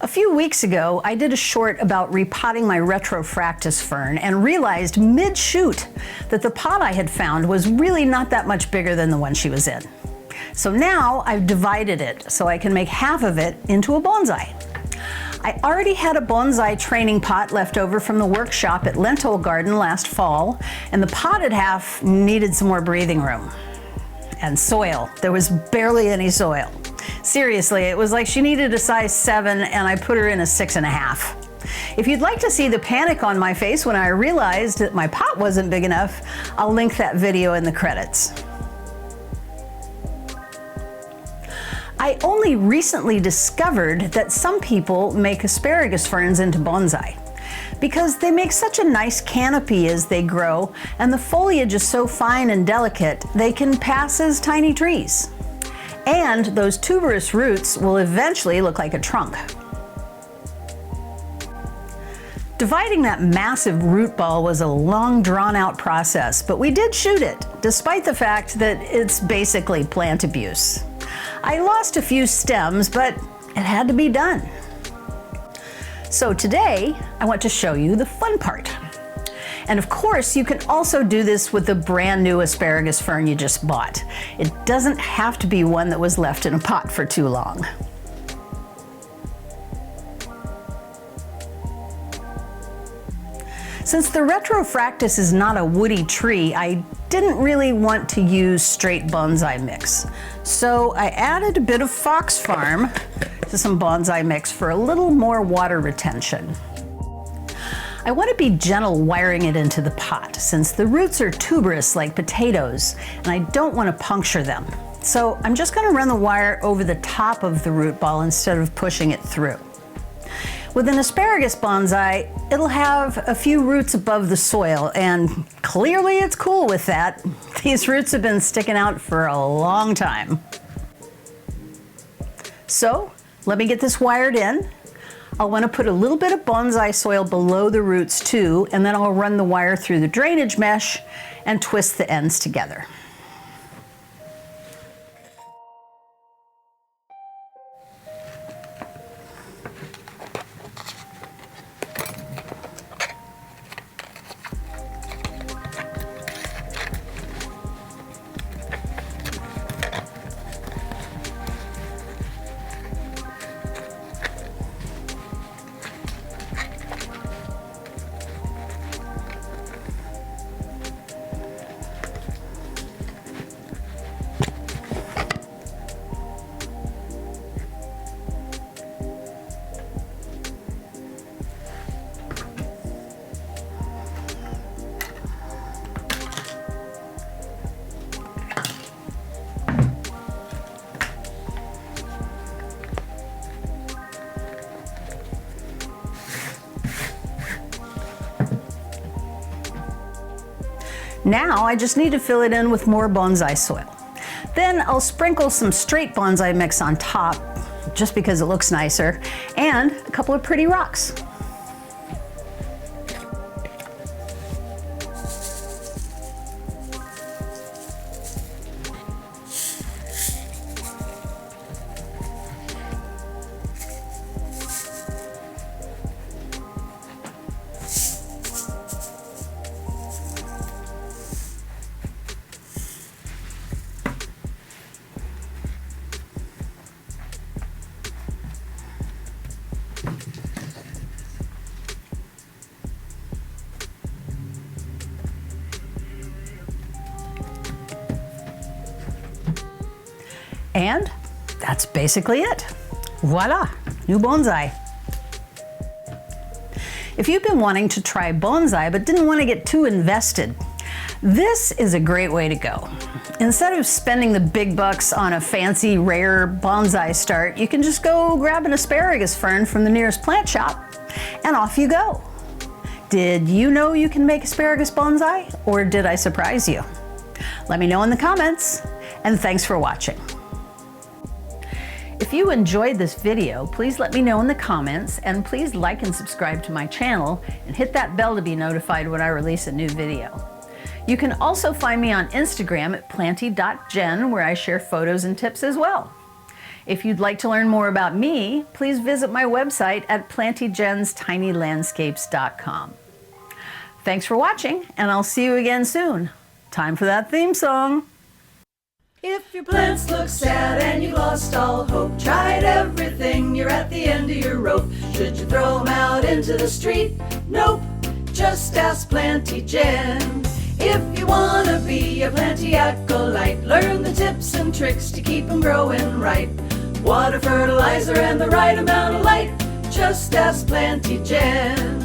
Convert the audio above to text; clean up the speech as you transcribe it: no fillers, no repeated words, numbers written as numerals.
A few weeks ago, I did a short about repotting my Retrofractus fern and realized mid-shoot that the pot I had found was really not that much bigger than the one she was in. So now I've divided it so I can make half of it into a bonsai. I already had a bonsai training pot left over from the workshop at Lentil Garden last fall, and the potted half needed some more breathing room. And soil. There was barely any soil. Seriously, it was like she needed a size 7 and I put her in a 6.5. If you'd like to see the panic on my face when I realized that my pot wasn't big enough, I'll link that video in the credits. I only recently discovered that some people make asparagus ferns into bonsai because they make such a nice canopy as they grow, and the foliage is so fine and delicate they can pass as tiny trees. And those tuberous roots will eventually look like a trunk. Dividing that massive root ball was a long, drawn-out process, but we did shoot it, despite the fact that it's basically plant abuse. I lost a few stems, but it had to be done. So today, I want to show you the fun part. And of course, you can also do this with the brand new asparagus fern you just bought. It doesn't have to be one that was left in a pot for too long. Since the Retrofractus is not a woody tree, I didn't really want to use straight bonsai mix. So I added a bit of fox farm to some bonsai mix for a little more water retention. I want to be gentle wiring it into the pot since the roots are tuberous like potatoes and I don't want to puncture them. So I'm just going to run the wire over the top of the root ball instead of pushing it through. With an asparagus bonsai, it'll have a few roots above the soil, and clearly it's cool with that. These roots have been sticking out for a long time. So let me get this wired in. I'll want to put a little bit of bonsai soil below the roots too, and then I'll run the wire through the drainage mesh and twist the ends together. Now I just need to fill it in with more bonsai soil. Then I'll sprinkle some straight bonsai mix on top, just because it looks nicer, and a couple of pretty rocks. And that's basically it. Voila, new bonsai. If you've been wanting to try bonsai but didn't want to get too invested, this is a great way to go. Instead of spending the big bucks on a fancy, rare bonsai start, you can just go grab an asparagus fern from the nearest plant shop and off you go. Did you know you can make asparagus bonsai, or did I surprise you? Let me know in the comments, and thanks for watching. If you enjoyed this video, please let me know in the comments, and please like and subscribe to my channel and hit that bell to be notified when I release a new video. You can also find me on Instagram at planty.jen, where I share photos and tips as well. If you'd like to learn more about me, please visit my website at plantyjenstinylandscapes.com. Thanks for watching, and I'll see you again soon. Time for that theme song. If your plants look sad and you've lost all hope, tried everything, you're at the end of your rope. Should you throw them out into the street? Nope, just ask Planty Jen. If you want to be a Planty acolyte, learn the tips and tricks to keep them growing right. Water, fertilizer, and the right amount of light, just ask Planty Jen.